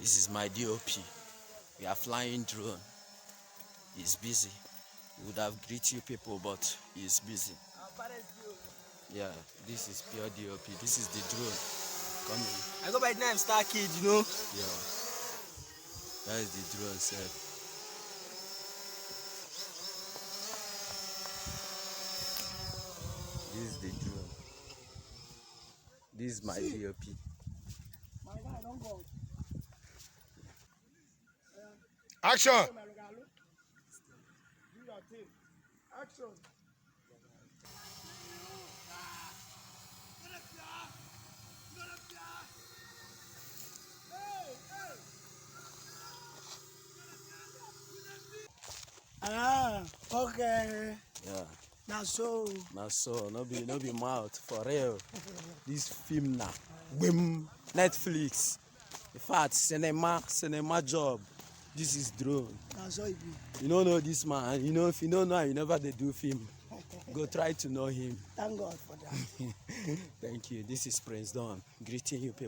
This is my DOP. We are flying drone. He's busy. We would have greeted you people, but he's busy. Yeah, this is pure DOP. This is the drone. Come in. I go by the name Star Kid, you know. Yeah. That is the drone, sir. This is the drone. This is my DOP. My guy, don't go. Action! Do your thing. Action. Ah, okay. Yeah. Now so. Now so, no be mouth, for real. This film now. Boom. Netflix. In fact, cinema job. This is drone. Now so it be. You don't know this man. You know, if you don't know, you never they do film. Go try to know him. Thank God for that. Thank you. This is Prince Don. Greeting you people.